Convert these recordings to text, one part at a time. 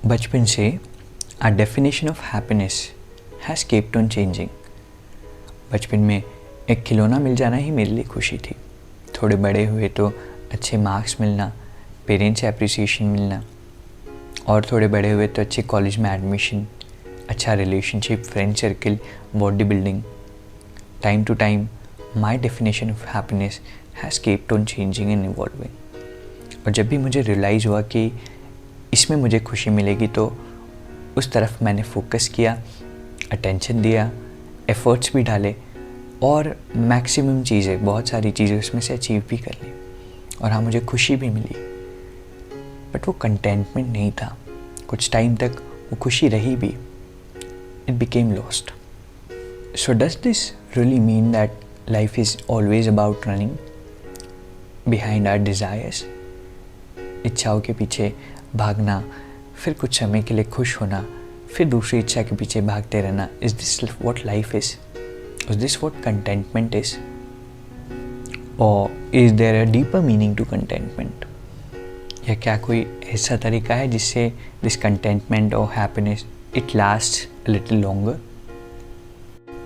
बचपन से our definition of happiness has kept on changing. बचपन में एक खिलौना मिल जाना ही मेरे लिए खुशी थी. थोड़े बड़े हुए तो अच्छे मार्क्स मिलना, पेरेंट्स से अप्रिसिएशन मिलना, और थोड़े बड़े हुए तो अच्छे कॉलेज में एडमिशन, अच्छा relationship, friend circle, body building. Time to time my definition of happiness has kept on changing and evolving. और जब भी मुझे रियलाइज़ हुआ कि इसमें मुझे खुशी मिलेगी तो उस तरफ मैंने फोकस किया, अटेंशन दिया, एफ़र्ट्स भी डाले और मैक्सिमम चीज़ें, बहुत सारी चीज़ें उसमें से अचीव भी कर ली. और हाँ, मुझे खुशी भी मिली, बट वो कंटेंटमेंट नहीं था. कुछ टाइम तक वो खुशी रही भी. It became lost. So does this really mean that life is always about running behind our desires? इच्छाओं के पीछे भागना, फिर कुछ समय के लिए खुश होना, फिर दूसरी इच्छा के पीछे भागते रहना. Is this what life is? Is this what contentment is? और is there a deeper meaning to contentment? या क्या कोई ऐसा तरीका है जिससे दिस कंटेंटमेंट और happiness it last a little longer?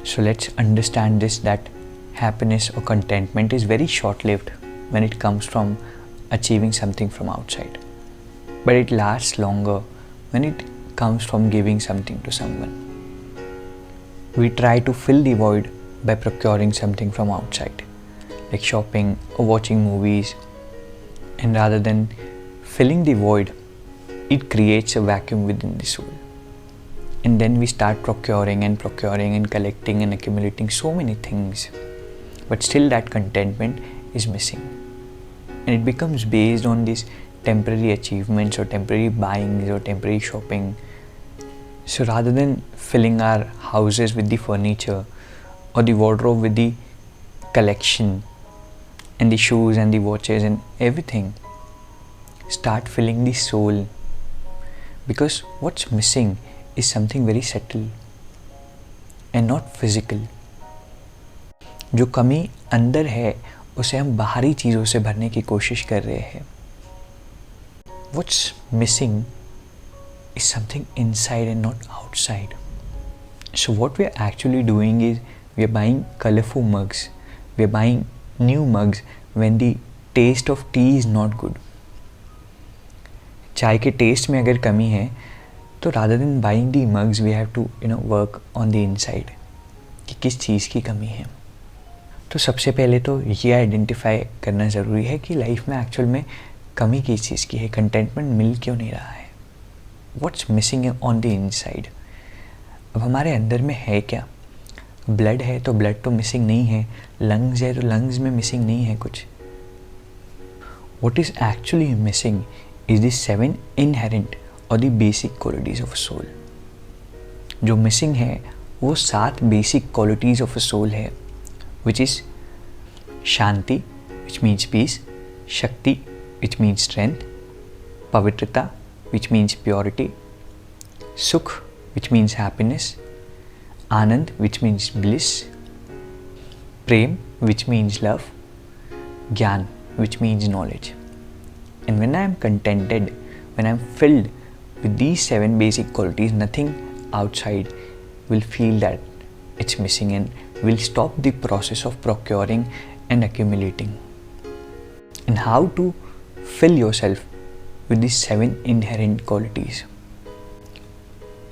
So let's understand this that happiness or contentment is very short-lived when it comes from achieving something from outside, but it lasts longer when it comes from giving something to someone. We try to fill the void by procuring something from outside, like shopping or watching movies, and rather than filling the void, it creates a vacuum within the soul. And then we start procuring and collecting and accumulating so many things, but still that contentment is missing, and it becomes based on these temporary achievements or temporary buyings or temporary shopping. So rather than filling our houses with the furniture or the wardrobe with the collection and the shoes and the watches and everything, start filling the soul, because what's missing is something very subtle and not physical. जो कमी अंदर है उसे हम बाहरी चीज़ों से भरने की कोशिश कर रहे हैं. What's missing is something inside and not outside. So what we are actually doing is we are buying colorful mugs. We are buying new mugs when the taste of tea is not good. चाय के test में अगर कमी है तो rather than buying the mugs we have to work on the inside कि किस चीज़ की कमी है. तो सबसे पहले तो ये आइडेंटिफाई करना ज़रूरी है कि लाइफ में एक्चुअल में कमी किस चीज़ की है, कंटेंटमेंट मिल क्यों नहीं रहा है. What's missing on the inside? अब हमारे अंदर में है क्या? ब्लड है तो ब्लड तो मिसिंग नहीं है, लंग्स है तो लंग्स में मिसिंग नहीं है कुछ. What is actually missing is the 7 inherent और the basic qualities of a soul. जो मिसिंग है वो 7 basic qualities of a soul है, which is Shanti, which means peace, Shakti, which means strength, Pavitrata, which means purity, Sukh, which means happiness, Anand, which means bliss, Prem, which means love, Gyan, which means knowledge. And when I am contented, when I am filled with these 7 basic qualities, nothing outside will feel that it's missing and will stop the process of procuring and accumulating. And how to fill yourself with these 7 inherent qualities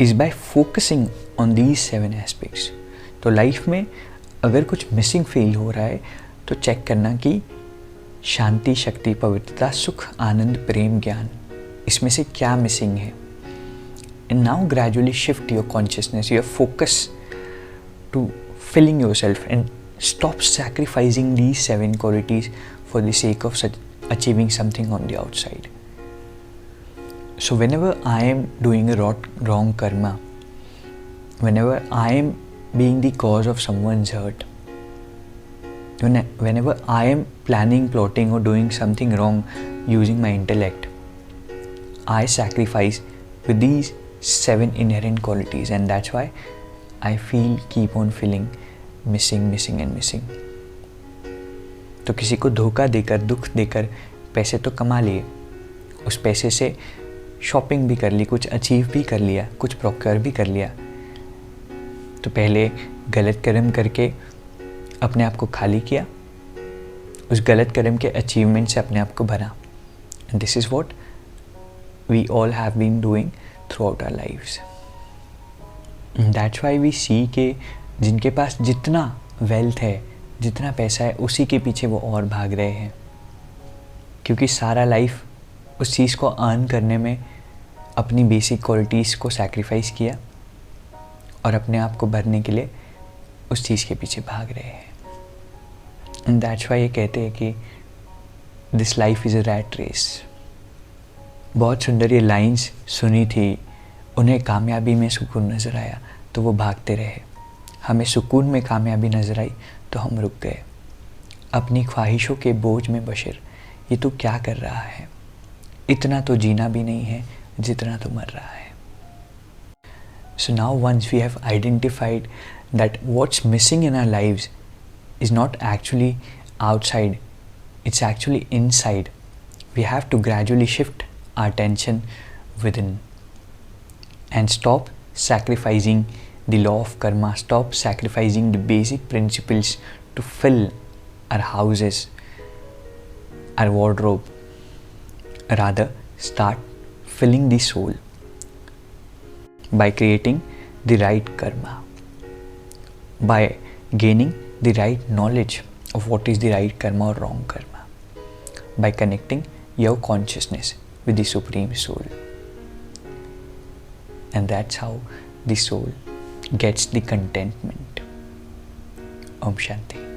is by focusing on these 7 aspects. तो life में अगर कुछ missing feel हो रहा है तो check करना कि शांति, शक्ति, पवित्रता, सुख, आनंद, प्रेम, ज्ञान, इसमें से क्या मिसिंग है. And now gradually shift your consciousness, your focus to filling yourself and stop sacrificing these 7 qualities for the sake of achieving something on the outside. So whenever I am doing a wrong karma, whenever I am being the cause of someone's hurt, whenever I am planning, plotting or doing something wrong using my intellect, I sacrifice with these 7 inherent qualities, and that's why I keep on feeling missing and missing. तो किसी को धोखा देकर, दुख देकर पैसे तो कमा लिए, उस पैसे से शॉपिंग भी कर ली, कुछ अचीव भी कर लिया, कुछ प्रोक्योर भी कर लिया, तो पहले गलत कर्म करके अपने आप को खाली किया, उस गलत कर्म के अचीवमेंट से अपने आप को भरा। And this is what we all have been doing throughout our lives. That's why we see के जिनके पास जितना वेल्थ है, जितना पैसा है, उसी के पीछे वो और भाग रहे हैं, क्योंकि सारा लाइफ उस चीज़ को अर्न करने में अपनी बेसिक क्वालिटीज़ को सैक्रिफाइस किया और अपने आप को भरने के लिए उस चीज़ के पीछे भाग रहे हैं। एंड दैट्स वाई ये कहते हैं कि this life is a rat race. बहुत सुंदर ये लाइंस सुनी थी, उन्हें कामयाबी में सुकून नज़र आया तो वो भागते रहे, हमें सुकून में कामयाबी नज़र आई तो हम रुक गए। अपनी ख्वाहिशों के बोझ में बशर, ये तो क्या कर रहा है, इतना तो जीना भी नहीं है जितना तो मर रहा है। So now once we have identified that what's missing in our lives is not actually outside, it's actually inside, we have to gradually shift our attention within and stop sacrificing the law of karma, stop sacrificing the basic principles to fill our houses, our wardrobe. Rather, start filling the soul by creating the right karma, by gaining the right knowledge of what is the right karma or wrong karma, by connecting your consciousness with the Supreme Soul. And that's how the soul gets the contentment. Om Shanti.